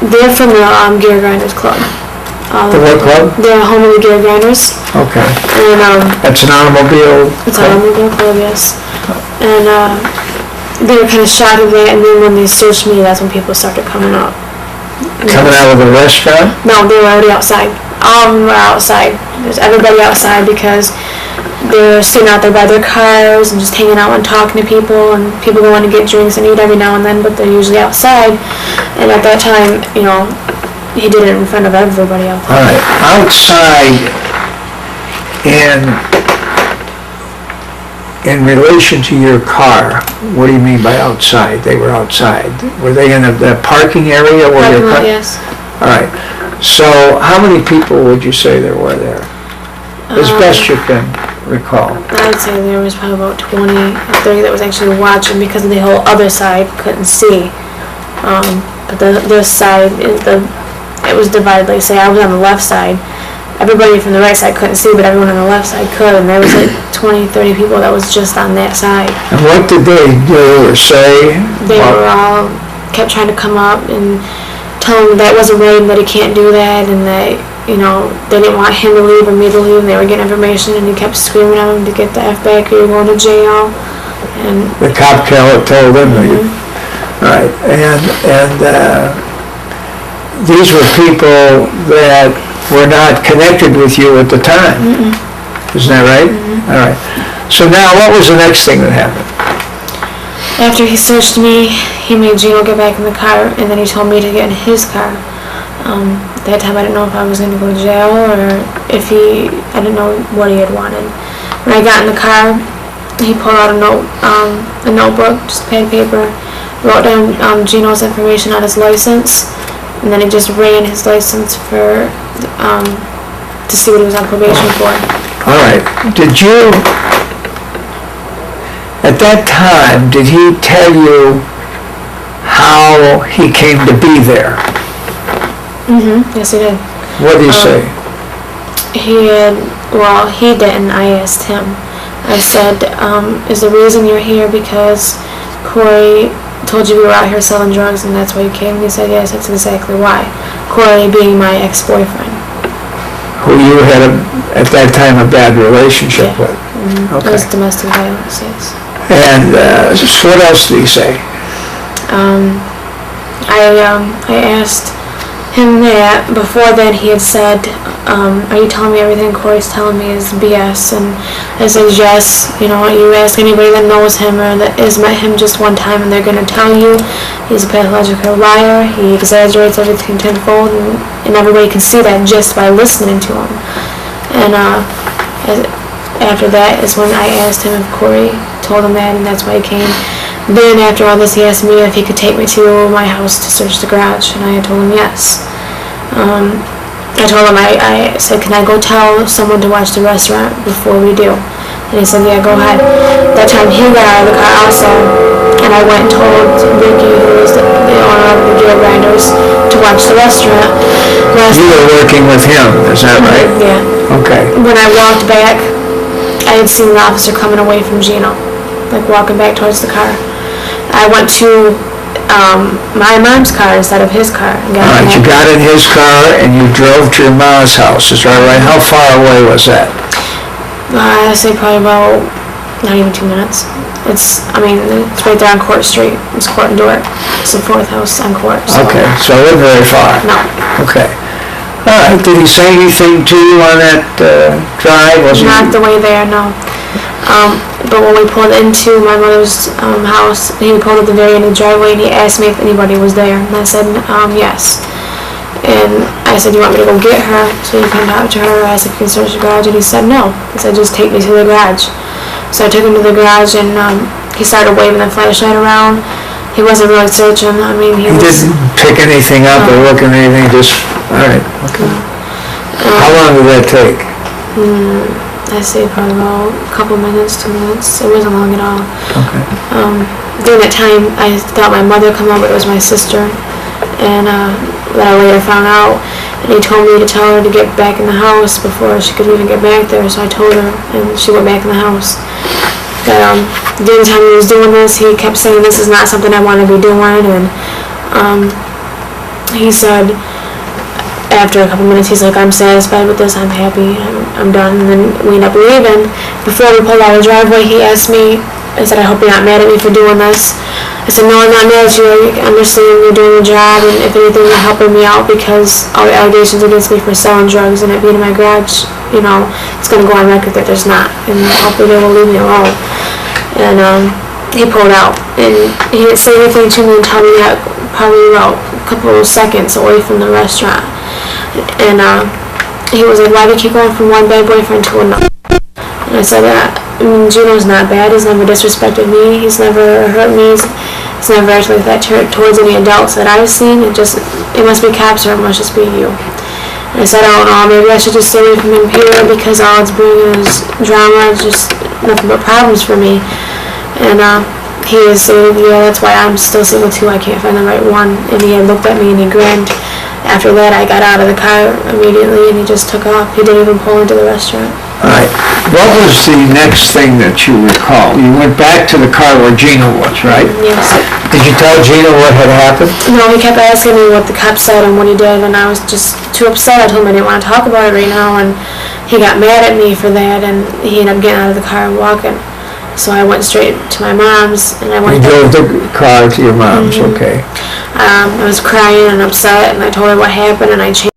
They're from the Gear Grinders Club. The what club? They're home of the Gear Grinders. Okay. And that's an automobile it's an automobile club, yes. And they were kind of shocked at that, and then when they searched me, that's when people started coming up. Coming out of the restaurant? No, they were already outside. All of them were outside. There's everybody outside because they're sitting out there by their cars and just hanging out and talking to people, and people go in to get drinks and eat every now and then, but they're usually outside. And at that time, you know, he did it in front of everybody out there. All right. Outside in relation to your car, what do you mean by outside? They were outside. Were they in the parking area where your car? Yes. All right. So how many people would you say there were there? As best you can recall. I'd say there was probably about 20 or 30 that was actually watching because the whole other side couldn't see. But this side, it was divided. Like say I was on the left side. Everybody from the right side couldn't see, but everyone on the left side could, and there was like 20, 30 people that was just on that side. And what did they do or say? They were all kept trying to come up and tell him that wasn't right and that he can't do that, and that, you know, they didn't want him to leave or me to leave, and they were getting information, and he kept screaming at him to get the F back or you're going to jail. And the cop told him that you, right, and these were people that were not connected with you at the time. Isn't that right? All right. So now, what was the next thing that happened? After he searched me, he made Gino get back in the car, and then he told me to get in his car. At that time, I didn't know if I was going to go to jail or if I didn't know what he had wanted. When I got in the car, he pulled out a notebook, just pad of paper, wrote down Gino's information on his license, and then he just ran his license for to see what he was on probation for. All right. Did you, at that time, did he tell you how he came to be there? Yes, he did. What did he say? He didn't. I asked him. I said, is the reason you're here because Corey told you we were out here selling drugs and that's why you came? And he said, yes, that's exactly why. Corey being my ex-boyfriend. Who you had, at that time, a bad relationship with? Okay. It was domestic violence, yes. And so what else did he say? I asked him that. Before then, he had said, are you telling me everything Corey's telling me is BS? And I said, yes. You know, you ask anybody that knows him or that has met him just one time and they're going to tell you he's a pathological liar. He exaggerates everything tenfold, and everybody can see that just by listening to him. And after that is when I asked him if Corey told him that, and that's why he came. Then after all this, he asked me if he could take me to my house to search the garage, and I had told him yes. I told him, I said, can I go tell someone to watch the restaurant before we do? And he said, yeah, go ahead. That time he got out of the car also, and I went and told Vicky, who was the owner of the Gear Grinders, to watch the restaurant. You were working with him, is that right? Yeah. Okay. When I walked back, I had seen the officer coming away from Gino, like walking back towards the car. I went to my mom's car instead of his car. All right, you got in his car and you drove to your mom's house, is that right? How far away was that? I'd say probably about not even 2 minutes. It's right there on Court Street. It's Court and Dork. It's the fourth house on Court. So. Okay, so it wasn't very far. No. Okay. All right, did he say anything to you on that drive? Not the way there, no. But when we pulled into my mother's house, he pulled at the very end of the driveway and he asked me if anybody was there. And I said, yes. And I said, you want me to go get her so you can talk to her? I asked if you can search the garage, and he said no. He said, just take me to the garage. So I took him to the garage, and he started waving the flashlight around. He wasn't really searching. He didn't pick anything up or look at anything, just, all right, okay. How long did that take? I'd say probably about a couple minutes, 2 minutes. It wasn't long at all. Okay. During that time, I thought my mother come home, but it was my sister. And that I later found out. And he told me to tell her to get back in the house before she could even get back there. So I told her, and she went back in the house. But the entire time he was doing this, he kept saying, this is not something I want to be doing. And he said, after a couple minutes, he's like, I'm satisfied with this, I'm happy, I'm done. And then we ended up leaving. Before we pulled out of the driveway, he asked me, I said, I hope you're not mad at me for doing this. I said, no, I'm not mad at you. I understand you're doing your job, and if anything, you're helping me out, because all the allegations against me for selling drugs and it being in my garage, you know, it's going to go on record that there's not, and hopefully they will leave me alone. And he pulled out, and he didn't say anything to me until we got probably about a couple of seconds away from the restaurant. And he was like, why do you keep going from one bad boyfriend to another? And I said, Gino's not bad. He's never disrespected me. He's never hurt me. He's never acted like that towards any adults that I've seen. It must be cops, or it must just be you. And I said, I don't know, maybe I should just stay away from him here, because all it's bringing is drama. It's just nothing but problems for me. And he was saying, yeah, that's why I'm still single too. I can't find the right one. And he had looked at me and he grinned. After that, I got out of the car immediately, and he just took off. He didn't even pull into the restaurant. All right. What was the next thing that you recall? You went back to the car where Gino was, right? Yes. Did you tell Gino what had happened? No, he kept asking me what the cop said and what he did, and I was just too upset. I told him I didn't want to talk about it right now, and he got mad at me for that, and he ended up getting out of the car and walking. So I went straight to my mom's, and I went. You drove the car to your mom's, okay. I was crying and upset, and I told her what happened, and I changed.